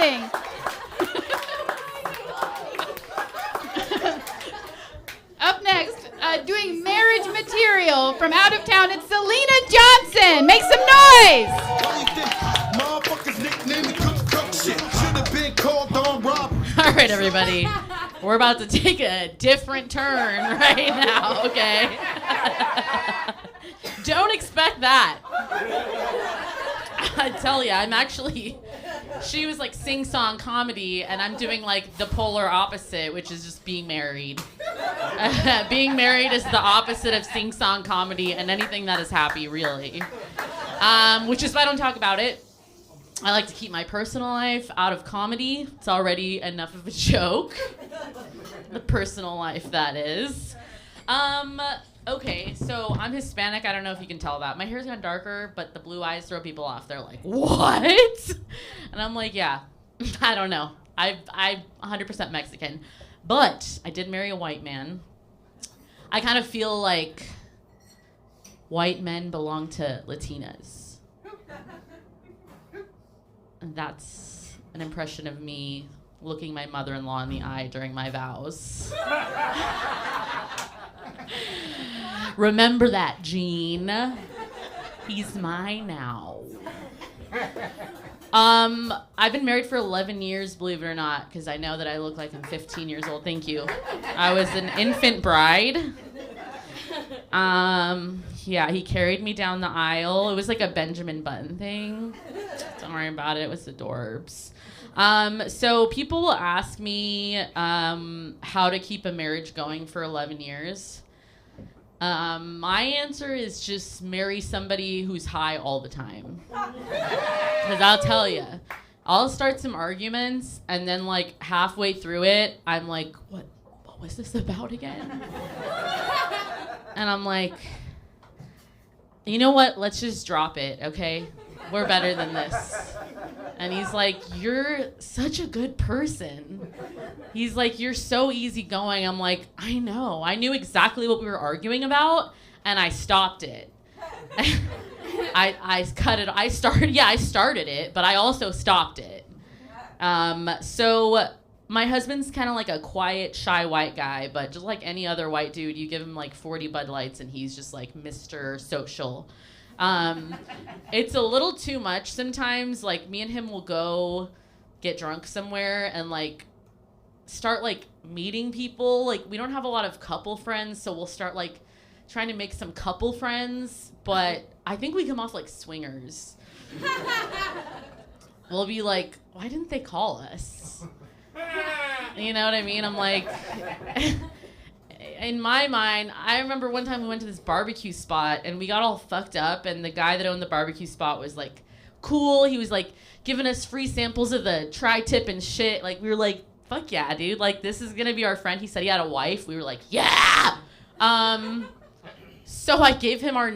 amazing. Up next, doing marriage material from out of town, it's Salina Johnson. Make some noise. All right, everybody. We're about to take a different turn right now, okay? Don't expect that. I tell you, she was like sing-song comedy, and I'm doing like the polar opposite, which is just being married. Being married is the opposite of sing-song comedy and anything that is happy, really. Which is why I don't talk about it. I like to keep my personal life out of comedy. It's already enough of a joke. The personal life, that is. Okay, so I'm Hispanic. I don't know if you can tell that. My hair's gotten darker, but the blue eyes throw people off. They're like, what? And I'm like, yeah, I don't know. I'm 100% Mexican. But I did marry a white man. I kind of feel like white men belong to Latinas. And that's an impression of me looking my mother-in-law in the eye during my vows. Remember that, Gene. He's mine now. I've been married for 11 years, believe it or not, because I know that I look like I'm 15 years old. Thank you. I was an infant bride. Yeah, he carried me down the aisle. It was like a Benjamin Button thing. Don't worry about it. It was adorbs. So people will ask me how to keep a marriage going for 11 years. My answer is just marry somebody who's high all the time. Because I'll tell you, I'll start some arguments, and then like halfway through it, I'm like, what was this about again? And I'm like, you know what? Let's just drop it, okay? We're better than this. And he's like, you're such a good person. He's like, you're so easygoing. I'm like, I know. I knew exactly what we were arguing about, and I stopped it. I cut it. I started it, but I also stopped it. So my husband's kind of like a quiet, shy white guy, but just like any other white dude, you give him like 40 Bud Lights, and he's just like Mr. Social. It's a little too much sometimes. Like, me and him will go get drunk somewhere and like start like meeting people. Like, we don't have a lot of couple friends, so we'll start like trying to make some couple friends, but I think we come off like swingers. We'll be like, why didn't they call us? You know what I mean? I'm like, in my mind, I remember one time we went to this barbecue spot and we got all fucked up, and the guy that owned the barbecue spot was like cool. He was like giving us free samples of the tri-tip and shit. Like, we were like, fuck yeah, dude. Like, this is gonna be our friend. He said he had a wife. We were like, yeah. So I gave him my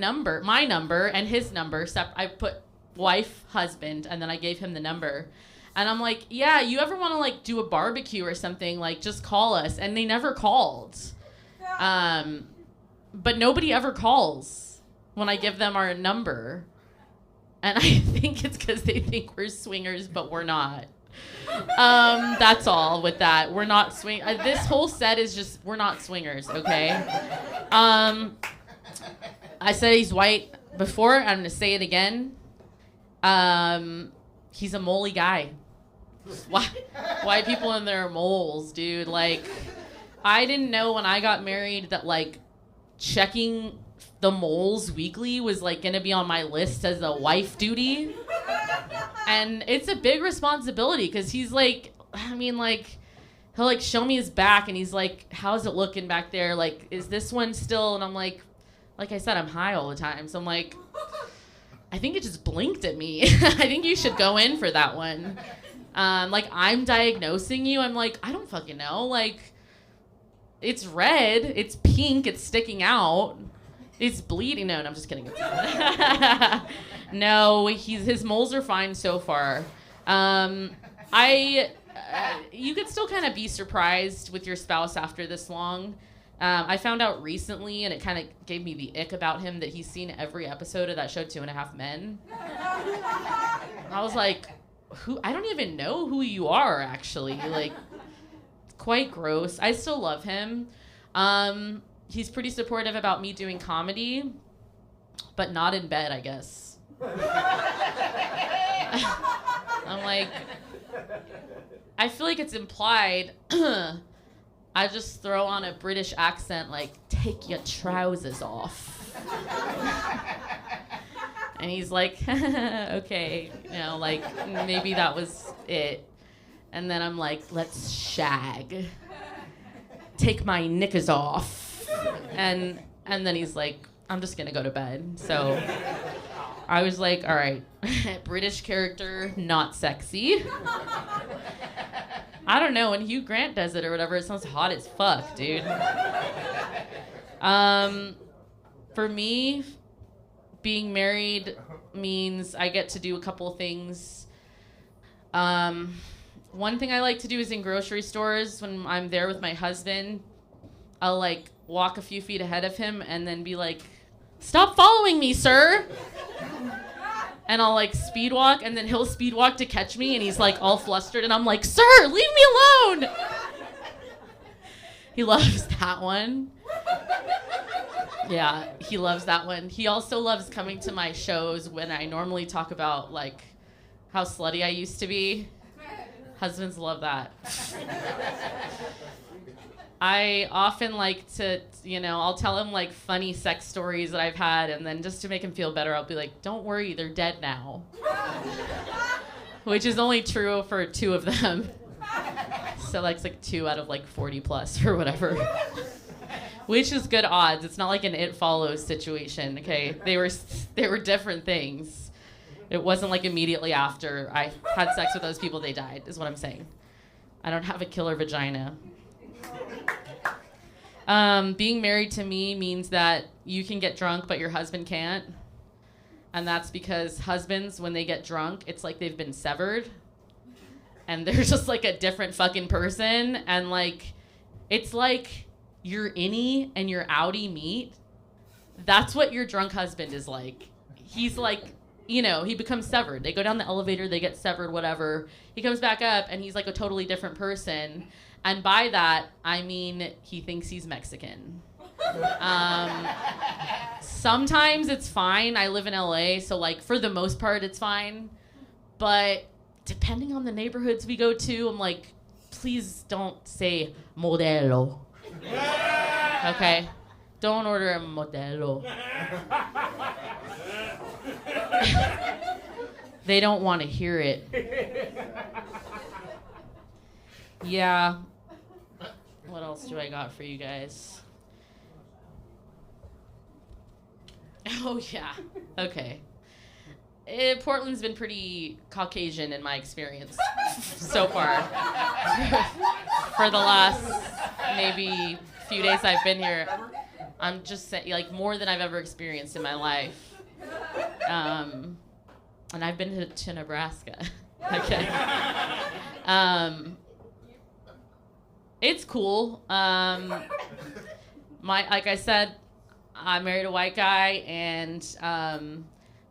number and his number. I put wife, husband, and then I gave him the number. And I'm like, yeah, you ever want to like do a barbecue or something, like just call us. And they never called. But nobody ever calls when I give them our number. And I think it's because they think we're swingers, but we're not. That's all with that. We're not this whole set is just, we're not swingers, okay? I said he's white before. I'm going to say it again. He's a moley guy. White people and their moles, dude. Like, I didn't know when I got married that like checking the moles weekly was like gonna be on my list as a wife duty. And it's a big responsibility because he's like, I mean, like, he'll like show me his back and he's like, how's it looking back there? Like, is this one still? And I'm like I said, I'm high all the time. So I'm like, I think it just blinked at me. I think you should go in for that one. Like, I'm diagnosing you. I'm like, I don't fucking know. Like, it's red. It's pink. It's sticking out. It's bleeding. No, I'm just kidding. No, his moles are fine so far. You could still kind of be surprised with your spouse after this long. I found out recently, and it kind of gave me the ick about him, that he's seen every episode of that show, 2.5 Men. I was like, I don't even know who you are, actually. Like, quite gross. I still love him. He's pretty supportive about me doing comedy, but not in bed, I guess. I'm like, I feel like it's implied. I just throw on a British accent, like, take your trousers off. And he's like, okay, like, maybe that was it. And then I'm like, let's shag. Take my knickers off. And then he's like, I'm just gonna go to bed. So I was like, all right, British character, not sexy. I don't know, when Hugh Grant does it or whatever, it sounds hot as fuck, dude. For me, being married means I get to do a couple things. One thing I like to do is in grocery stores, when I'm there with my husband, I'll like walk a few feet ahead of him and then be like, stop following me, sir. And I'll like speed walk, and then he'll speed walk to catch me, and he's like all flustered, and I'm like, sir, leave me alone. He loves that one. Yeah, he loves that one. He also loves coming to my shows when I normally talk about like how slutty I used to be. Husbands love that. I often like to, I'll tell him like funny sex stories that I've had, and then just to make him feel better, I'll be like, don't worry, they're dead now. Which is only true for 2 of them. So like, it's like 2 out of like 40 plus or whatever. Which is good odds. It's not like an It Follows situation, okay? They were different things. It wasn't like immediately after I had sex with those people, they died, is what I'm saying. I don't have a killer vagina. Being married to me means that you can get drunk, but your husband can't. And that's because husbands, when they get drunk, it's like they've been severed. And they're just like a different fucking person. And like, it's like your innie and your outie meet. That's what your drunk husband is like. He's like, he becomes severed. They go down the elevator, they get severed, whatever. He comes back up, and he's like a totally different person. And by that, I mean he thinks he's Mexican. Sometimes it's fine. I live in LA, so like for the most part, it's fine. But depending on the neighborhoods we go to, I'm like, please don't say modelo. Okay? Don't order a modelo. They don't want to hear it. Yeah. What else do I got for you guys? Oh, yeah. Okay. Portland's been pretty Caucasian in my experience so far. For the last maybe few days I've been here, I'm just saying, like, more than I've ever experienced in my life. And I've been to Nebraska. Okay. It's cool. Like I said, I married a white guy, and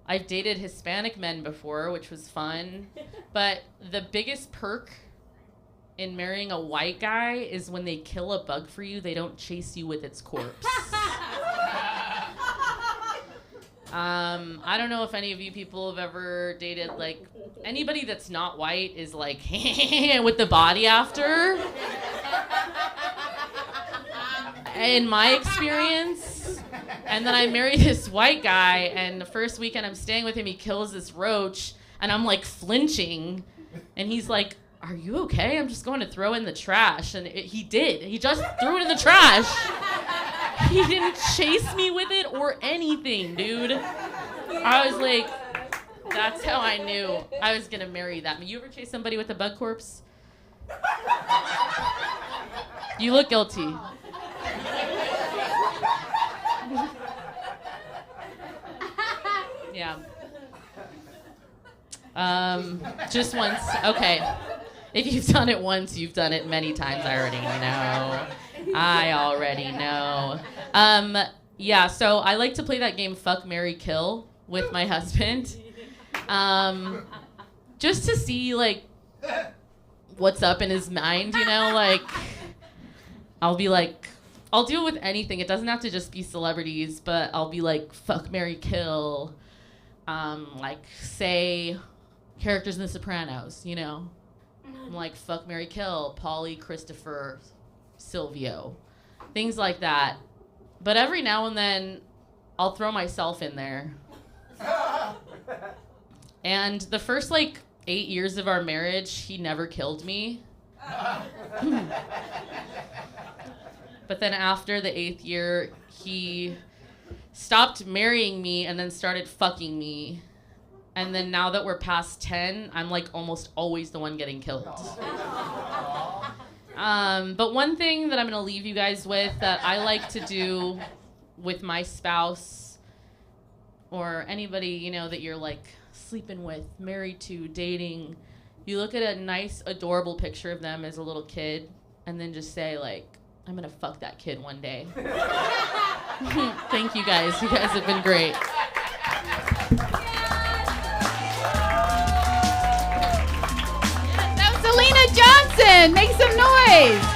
I've dated Hispanic men before, which was fun. But the biggest perk in marrying a white guy is when they kill a bug for you, they don't chase you with its corpse. I don't know if any of you people have ever dated, like, anybody that's not white is like, with the body after. In my experience. And then I married this white guy, and the first weekend I'm staying with him, he kills this roach, and I'm like flinching, and he's like, are you okay? I'm just going to throw in the trash. And he did. He just threw it in the trash. He didn't chase me with it or anything, dude. I was like, that's how I knew I was going to marry that. You ever chase somebody with a bug corpse? You look guilty. Yeah. Just once. Okay. If you've done it once, you've done it many times. I already know. Yeah, so I like to play that game Fuck, Marry, Kill with my husband. just to see, like, what's up in his mind, you know? Like, I'll be like, I'll do it with anything. It doesn't have to just be celebrities, but I'll be like, fuck, marry, kill. Like, say, characters in The Sopranos, you know? I'm like, fuck, marry, kill. Pauly, Christopher, Silvio. Things like that. But every now and then, I'll throw myself in there. And the first, like, 8 years of our marriage, he never killed me. But then after the 8th year, he stopped marrying me and then started fucking me. And then now that we're past 10, I'm like almost always the one getting killed. But one thing that I'm gonna leave you guys with that I like to do with my spouse or anybody, you know, that you're like sleeping with, married to, dating, you look at a nice, adorable picture of them as a little kid and then just say like, I'm gonna fuck that kid one day. Thank you guys. You guys have been great. That was Salina Johnson. Make some noise.